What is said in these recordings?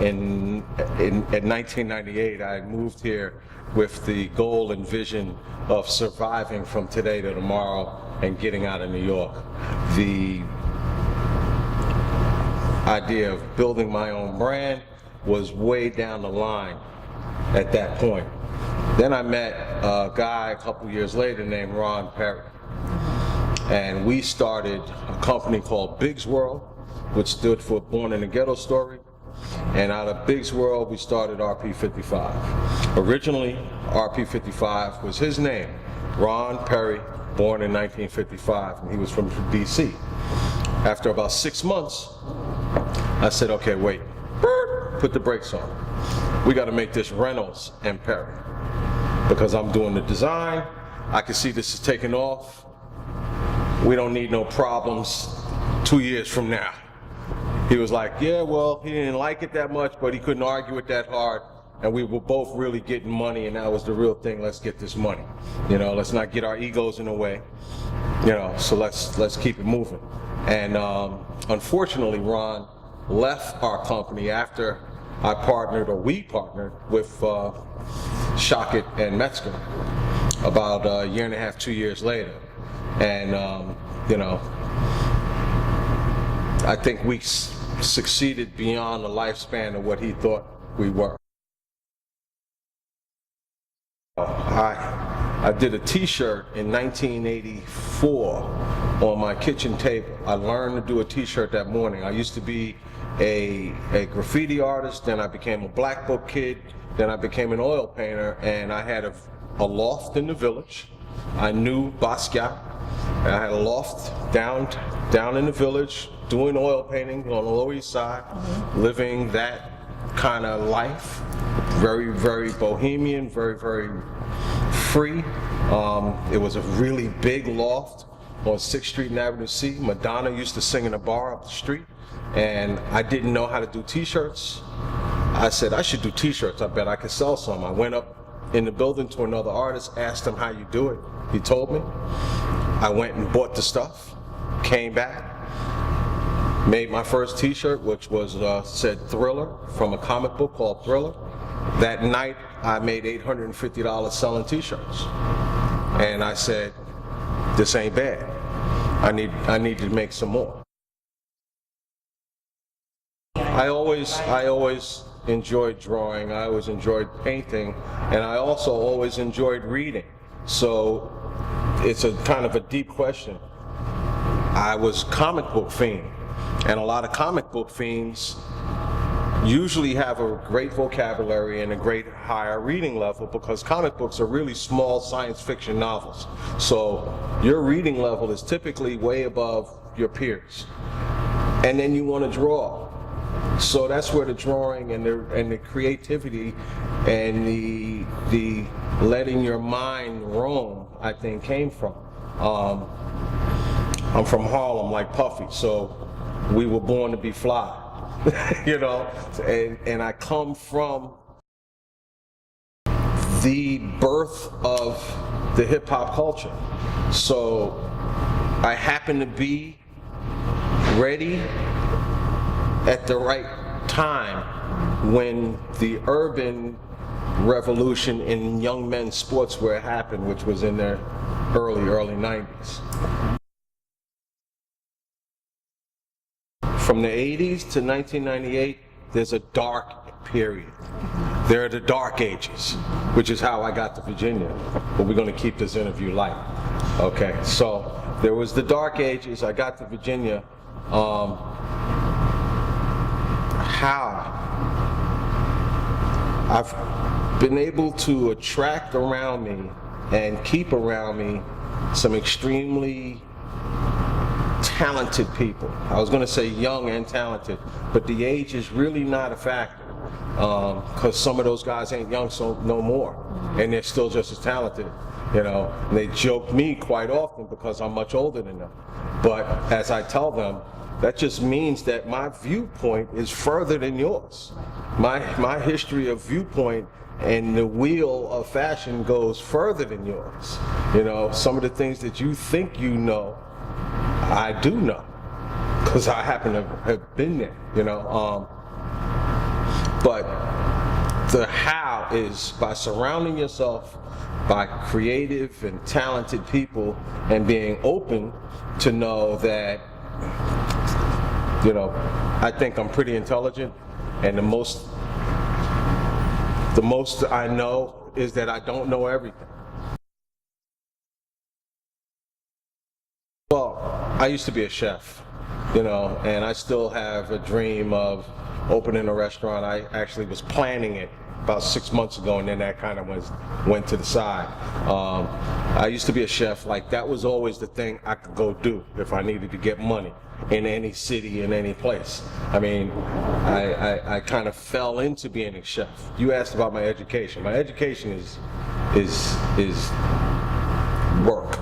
In 1998, I moved here with the goal and vision of surviving from today to tomorrow and getting out of New York. The idea of building my own brand was way down the line at that point. Then I met a guy a couple years later named Ron Perry, and we started a company called Big's World, which stood for Born in the Ghetto Story. And out of Big's World, we started RP55. Originally, RP55 was his name, Ron Perry, born in 1955, and he was from DC. After about 6 months, I said, okay, wait, put the brakes on. We got to make this Reynolds and Perry, because I'm doing the design. I can see this is taking off. We don't need no problems 2 years from now. He was like, yeah, well, he didn't like it that much, but he couldn't argue it that hard. And we were both really getting money, and that was the real thing. Let's get this money. You know, let's not get our egos in the way. You know, so let's keep it moving. And unfortunately, Ron left our company after we partnered with Shockett and Metzger about a year and a half, 2 years later. And, you know, I think we succeeded beyond the lifespan of what he thought we were. I did a t-shirt in 1984 on my kitchen table. I learned to do a t-shirt that morning. I used to be a graffiti artist, then I became a black book kid, then I became an oil painter, and I had a loft in the village. I knew Basquiat, and I had a loft down in the village, doing oil painting on the Lower East Side, living that kind of life, very, very bohemian, very, very free. It was a really big loft on 6th Street and Avenue C. Madonna used to sing in a bar up the street, and I didn't know how to do t-shirts. I said, I should do t-shirts, I bet I could sell some. I went up in the building to another artist, asked him how you do it. He told me. I went and bought the stuff, came back, made my first t-shirt, which was said Thriller, from a comic book called Thriller. That night, I made $850 selling t-shirts. And I said, this ain't bad. I need to make some more. I always enjoyed drawing, I always enjoyed painting, and I also always enjoyed reading. So it's a kind of a deep question. I was comic book fiend, and a lot of comic book fiends usually have a great vocabulary and a great higher reading level, because comic books are really small science fiction novels. So your reading level is typically way above your peers. And then you want to draw. So that's where the drawing and the creativity and the letting your mind roam, I think, came from. I'm from Harlem, like Puffy, so we were born to be fly, you know, and I come from the birth of the hip hop culture. So I happen to be ready at the right time when the urban revolution in young men's sportswear happened, which was in the early 90s. From the 80s to 1998, there's a dark period. There are the dark ages, which is how I got to Virginia, but we're going to keep this interview light. Okay, so there was the dark ages. I got to Virginia. How I've been able to attract around me and keep around me some extremely talented people. I was going to say young and talented, but the age is really not a factor, because some of those guys ain't young so no more, and they're still just as talented, you know. And they joke me quite often because I'm much older than them, but as I tell them, that just means that my viewpoint is further than yours. My history of viewpoint and the wheel of fashion goes further than yours. You know, some of the things that you think you know, I do know, because I happen to have been there, you know. But the how is by surrounding yourself by creative and talented people and being open to know that, I think I'm pretty intelligent, and the most I know is that I don't know everything. Well, I used to be a chef, and I still have a dream of opening a restaurant. I actually was planning it about 6 months ago, and then that kind of went to the side. I used to be a chef. Like, that was always the thing I could go do if I needed to get money in any city, in any place. I mean, I kind of fell into being a chef. You asked about my education. My education is work.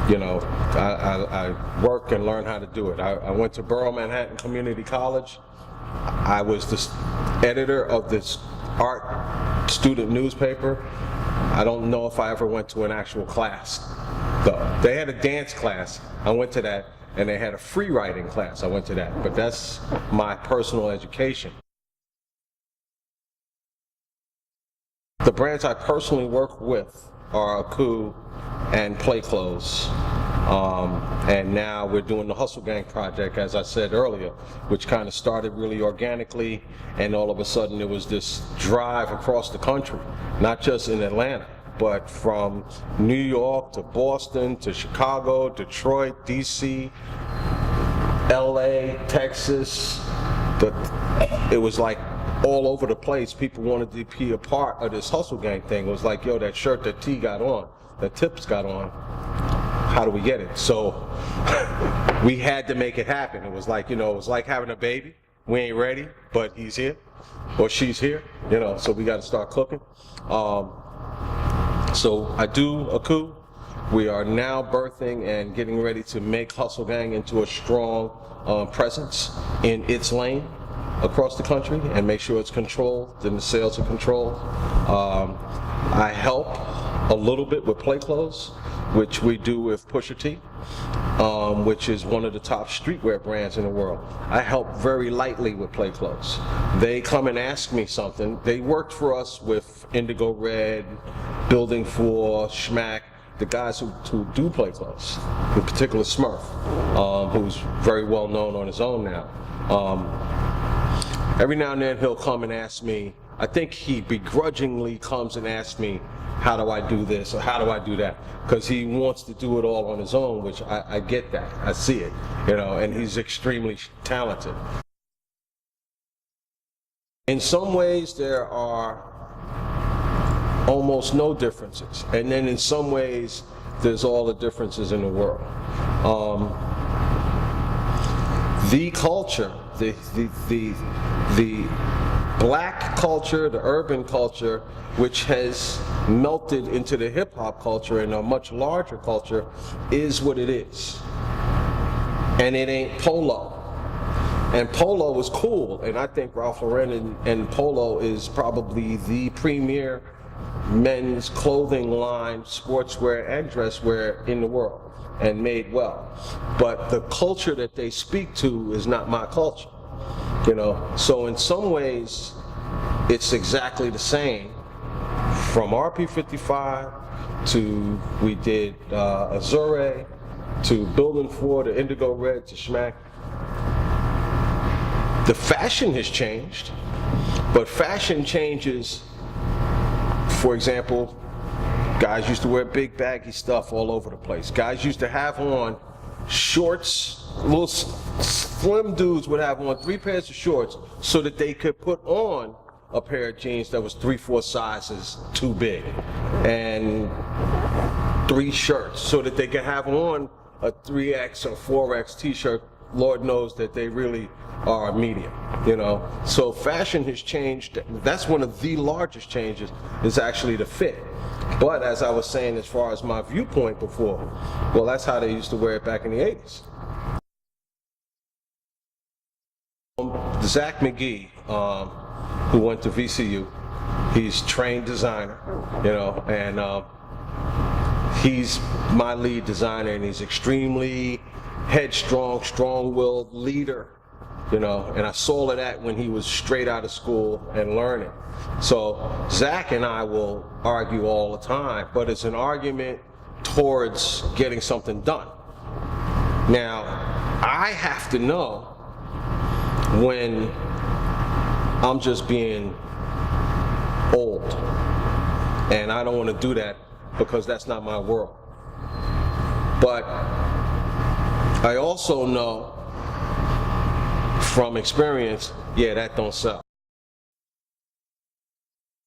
I work and learn how to do it. I went to Borough Manhattan Community College. I was the editor of this art student newspaper. I don't know if I ever went to an actual class, though. They had a dance class. I went to that, and they had a free writing class. I went to that, but that's my personal education. The brands I personally work with are Aku and Play Clothes. And now we're doing the Hustle Gang project, as I said earlier, which kind of started really organically, and all of a sudden there was this drive across the country, not just in Atlanta, but from New York to Boston to Chicago, Detroit, DC, LA, Texas. It was like all over the place. People wanted to be a part of this Hustle Gang thing. It was like, yo, that shirt that T got on, that Tips got on, how do we get it? So we had to make it happen. It was like, it was like having a baby. We ain't ready, but he's here, or she's here, so we got to start cooking. So I do Aku. We are now birthing and getting ready to make Hustle Gang into a strong presence in its lane across the country and make sure it's controlled and the sales are controlled. I help a little bit with Play Clothes, which we do with Pusha T, which is one of the top streetwear brands in the world. I help very lightly with Play Clothes. They come and ask me something. They worked for us with Indigo Red, Building 4, Schmack, the guys who do Play Clothes, in particular Smurf, who's very well known on his own now. Every now and then he'll come and ask me, I think he begrudgingly comes and asks me, how do I do this or how do I do that? Because he wants to do it all on his own, which I get that. I see it, and he's extremely talented. In some ways, there are almost no differences. And then in some ways, there's all the differences in the world. The culture, the black culture, the urban culture, which has melted into the hip hop culture and a much larger culture, is what it is. And it ain't Polo. And Polo is cool, and I think Ralph Lauren and Polo is probably the premier men's clothing line, sportswear and dresswear in the world, and made well. But the culture that they speak to is not my culture, So in some ways, it's exactly the same. From RP55 to, we did Azure, to Building 4, to Indigo Red, to Schmack. The fashion has changed, but fashion changes. For example, guys used to wear big baggy stuff all over the place. Guys used to have on shorts, little slim dudes would have on 3 pairs of shorts so that they could put on a pair of jeans that was 3-4 sizes too big, and 3 shirts so that they could have on a 3X or 4X t-shirt. Lord knows that they really are a medium, So fashion has changed. That's one of the largest changes, is actually the fit. But as I was saying, as far as my viewpoint before, well, that's how they used to wear it back in the 80s. Zach McGee, who went to VCU, he's trained designer, and he's my lead designer, and he's extremely headstrong, strong-willed leader you know, and I saw that when he was straight out of school and learning. So Zach and I will argue all the time, but it's an argument towards getting something done. Now, I have to know when I'm just being old, and I don't want to do that because that's not my world. But I also know from experience, yeah, that don't sell.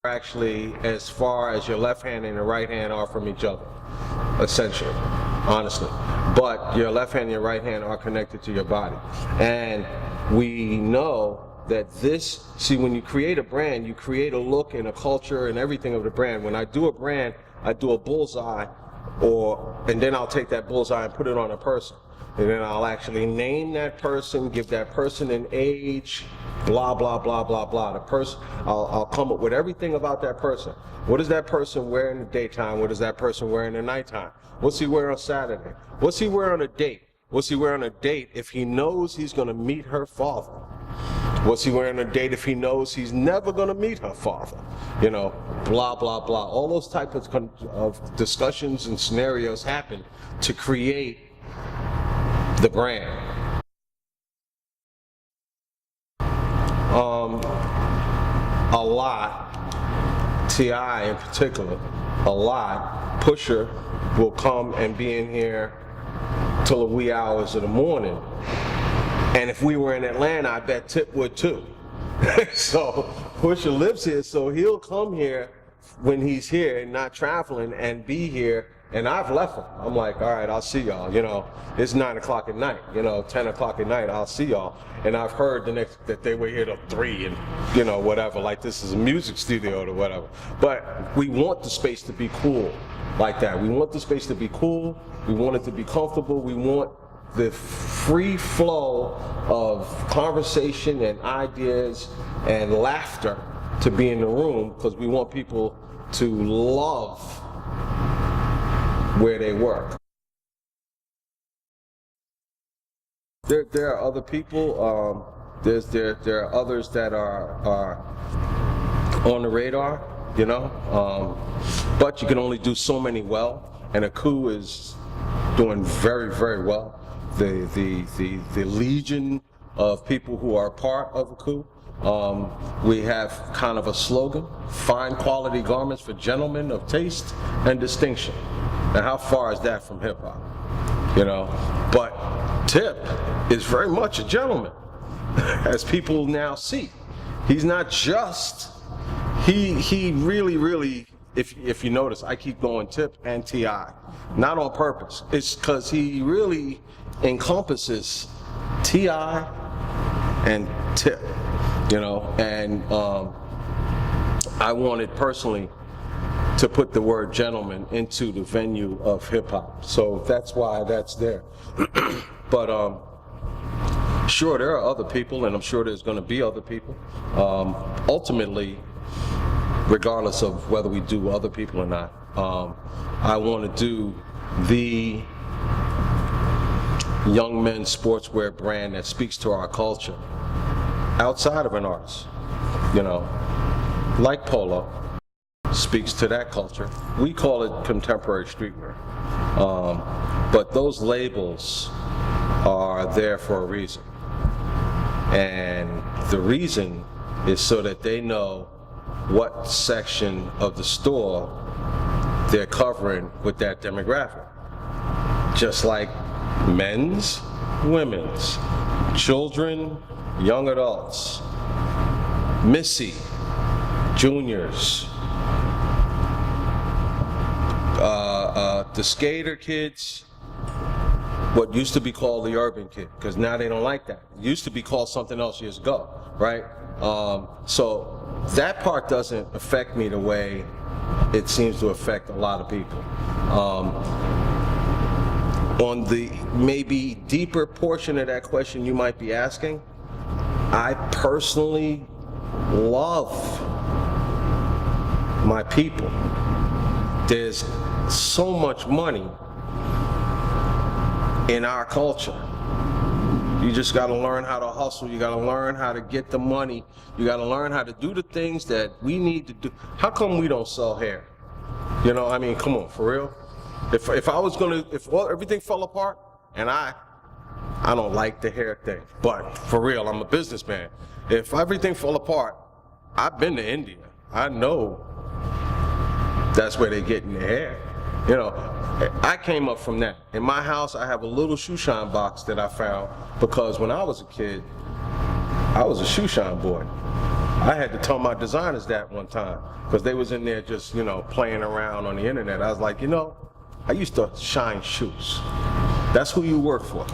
Actually, as far as your left hand and your right hand are from each other, essentially, honestly. But your left hand and your right hand are connected to your body. And we know that this, see, when you create a brand, you create a look and a culture and everything of the brand. When I do a brand, I do a bullseye, and then I'll take that bullseye and put it on a person. And then I'll actually name that person, give that person an age, blah, blah, blah, blah, blah. The person, I'll come up with everything about that person. What does that person wear in the daytime? What does that person wear in the nighttime? What's he wear on Saturday? What's he wear on a date? What's he wear on a date if he knows he's gonna meet her father? What's he wearing on a date if he knows he's never going to meet her father? You know, blah, blah, blah. All those types of discussions and scenarios happen to create the brand. A lot, T.I. in particular, a lot, Pusher will come and be in here till the wee hours of the morning. And if we were in Atlanta, I bet Tip would too. So Pusha lives here, so he'll come here when he's here and not traveling and be here. And I've left him. I'm like, all right, I'll see y'all. You know, it's 9 o'clock at night. You know, 10 o'clock at night, I'll see y'all. And I've heard that they were here till 3 and, you know, whatever. Like this is a music studio or whatever. But we want the space to be cool like that. We want the space to be cool. We want it to be comfortable. We want the free flow of conversation and ideas and laughter to be in the room, because we want people to love where they work. There are other people. There are others that are on the radar, you know. But you can only do so many well, and Aku is doing very, very well. The legion of people who are part of Aku. We have kind of a slogan: fine quality garments for gentlemen of taste and distinction. Now, how far is that from hip hop? You know, but Tip is very much a gentleman, as people now see. He's not just, he really, if you notice, I keep going Tip and T.I. Not on purpose. It's because he really encompasses T.I. and Tip, you know, and I wanted personally to put the word gentleman into the venue of hip hop. So that's why that's there. But sure, there are other people, and I'm sure there's going to be other people. Ultimately, regardless of whether we do other people or not, I want to do the young men's sportswear brand that speaks to our culture outside of an artist, you know, like Polo speaks to that culture. We call it contemporary streetwear, but those labels are there for a reason, and the reason is so that they know what section of the store they're covering with that demographic. Just like men's, women's, children, young adults, Missy, juniors, the skater kids, what used to be called the urban kid, because now they don't like that. It used to be called something else years ago, right? So that part doesn't affect me the way it seems to affect a lot of people. On the maybe deeper portion of that question you might be asking, I personally love my people. There's so much money in our culture You just got to learn how to hustle. You got to learn how to get the money. You got to learn how to do the things that we need to do. How come we don't sell hair? You know, I mean, come on, for real. If I was gonna, if everything fell apart, and I don't like the hair thing, but for real, I'm a businessman. If everything fell apart, I've been to India. I know that's where they get in their hair. You know, I came up from that. In my house, I have a little shoe shine box that I found because when I was a kid, I was a shoe shine boy. I had to tell my designers that one time because they was in there just, you know, playing around on the internet. I was like, you know, I used to shine shoes. That's who you work for.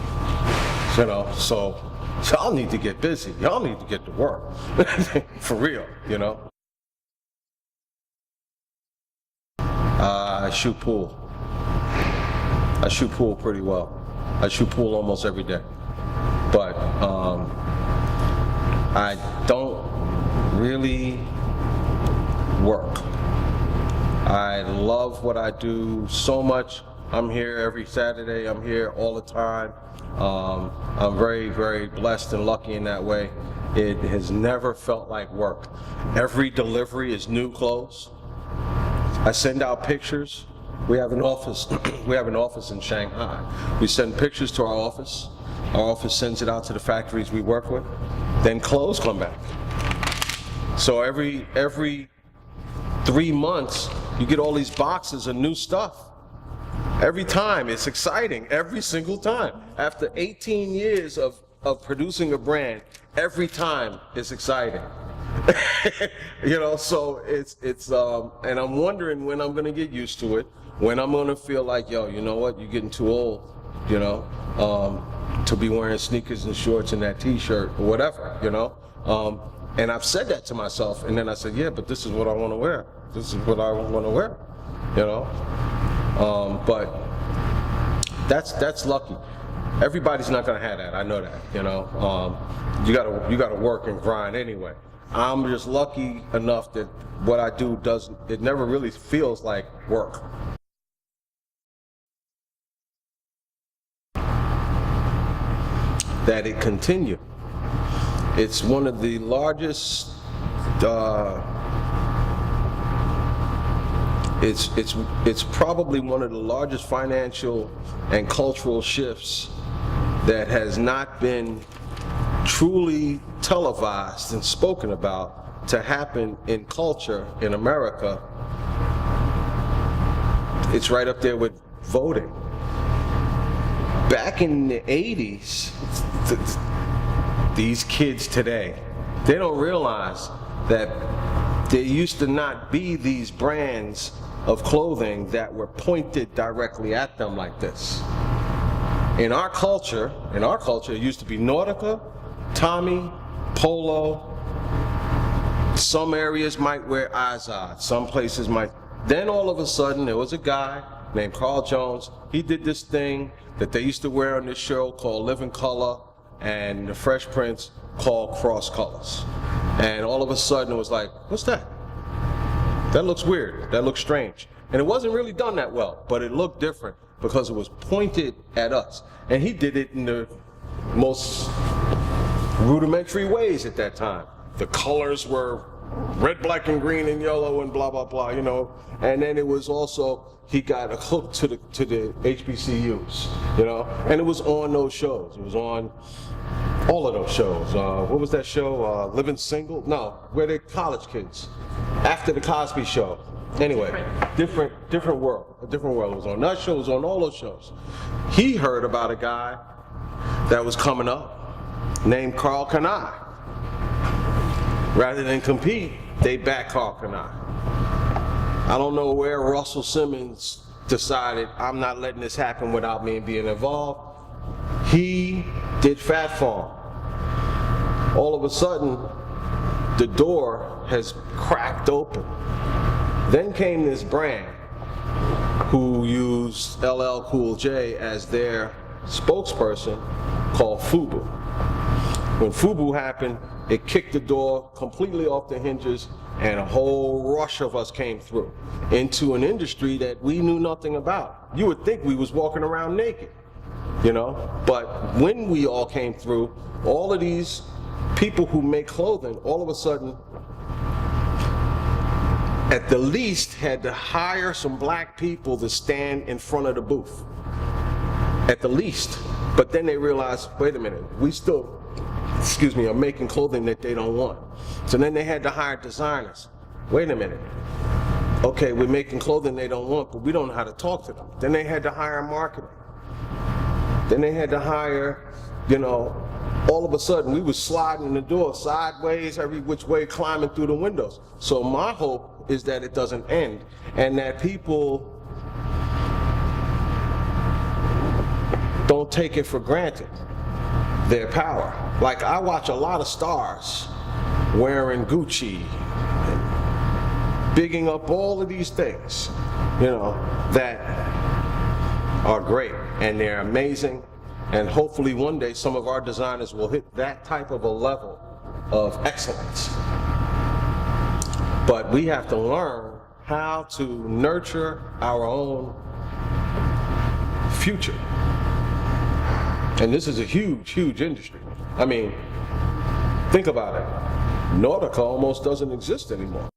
You know, so y'all need to get busy. Y'all need to get to work. For real, you know. I shoot pool. I shoot pool pretty well. I shoot pool almost every day. But I don't really work. I love what I do so much. I'm here every Saturday. I'm here all the time. I'm very, very blessed and lucky in that way. It has never felt like work. Every delivery is new clothes. I send out pictures. We have an office. We have an office in Shanghai. We send pictures to our office. Our office sends it out to the factories we work with. Then clothes come back. So every 3 months, you get all these boxes of new stuff. Every time, it's exciting, every single time. After 18 years of producing a brand, every time it's exciting. You know, so it's and I'm wondering when I'm gonna get used to it, when I'm gonna feel like, yo, you know what, you're getting too old, you know, to be wearing sneakers and shorts and that t-shirt or whatever, you know. And I've said that to myself, and then I said, yeah, but this is what I want to wear. This is what I want to wear, you know. But that's lucky. Everybody's not gonna have that. I know that, you know. You gotta work and grind anyway. I'm just lucky enough that what I do it never really feels like work. That it continue. It's one of the largest. It's probably one of the largest financial and cultural shifts that has not been truly televised and spoken about to happen in culture in America. It's right up there with voting. Back in the 80s, these kids today, they don't realize that there used to not be these brands of clothing that were pointed directly at them like this. In our culture, it used to be Nautica, Tommy, Polo. Some areas might wear Izod, some places might. Then all of a sudden there was a guy named Carl Jones. He did this thing that they used to wear on this show called Living Color and the Fresh Prince called Cross Colors. And all of a sudden it was like, what's that? That looks weird, that looks strange. And it wasn't really done that well, but it looked different because it was pointed at us. And he did it in the most rudimentary ways at that time. The colors were red, black, and green, and yellow, and blah, blah, blah, you know. And then it was also, he got a hook to the HBCUs, you know. And it was on those shows. It was on all of those shows. What was that show? Living Single? No, where they're college kids. After the Cosby Show. Anyway, different world. A different world was on. That show was on all those shows. He heard about a guy that was coming up named Carl Kanai. Rather than compete, they backed Carl Kanai. I don't know where Russell Simmons decided, I'm not letting this happen without me being involved. He did Fat Farm. All of a sudden, the door has cracked open. Then came this brand who used LL Cool J as their spokesperson called FUBU. When FUBU happened, it kicked the door completely off the hinges and a whole rush of us came through into an industry that we knew nothing about. You would think we was walking around naked. you know? But when we all came through, all of these people who make clothing, all of a sudden, at the least, had to hire some black people to stand in front of the booth. At the least. But then they realized, wait a minute, we still, are making clothing that they don't want. So then they had to hire designers. Wait a minute. Okay, we're making clothing they don't want, but we don't know how to talk to them. Then they had to hire marketing. Then they had to hire, all of a sudden we was sliding in the door sideways, every which way, climbing through the windows. So my hope is that it doesn't end, and that people don't take it for granted, their power. Like, I watch a lot of stars wearing Gucci, and bigging up all of these things, that are great, and they're amazing, and hopefully one day some of our designers will hit that type of a level of excellence. But we have to learn how to nurture our own future. And this is a huge, huge industry. I mean, think about it. Nautica almost doesn't exist anymore.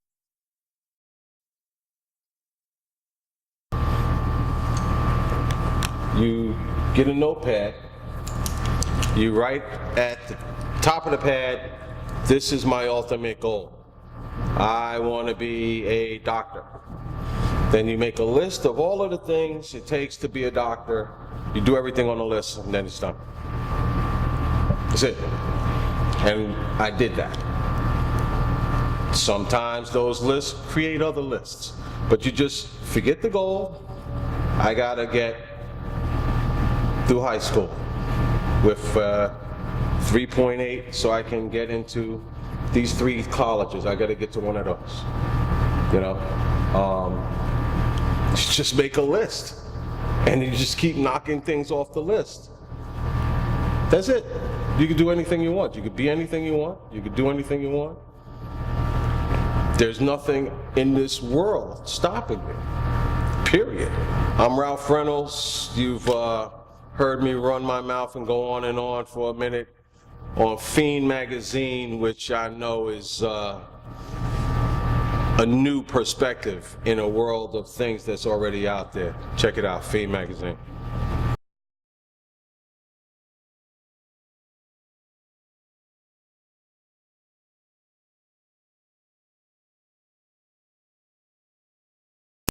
You get a notepad, you write at the top of the pad, this is my ultimate goal. I want to be a doctor. Then you make a list of all of the things it takes to be a doctor. You do everything on the list, and then it's done. That's it. And I did that. Sometimes those lists create other lists, but you just forget the goal. I gotta get through high school with 3.8 so I can get into these 3 colleges. I gotta get to one of those. Just make a list, and you just keep knocking things off the list. That's it. You can do anything you want. You could be anything you want. You could do anything you want. There's nothing in this world stopping me. Period. I'm Ralph Reynolds. You've heard me run my mouth and go on and on for a minute on Fiend magazine, which I know is a new perspective in a world of things that's already out there. Check it out, Fiend magazine.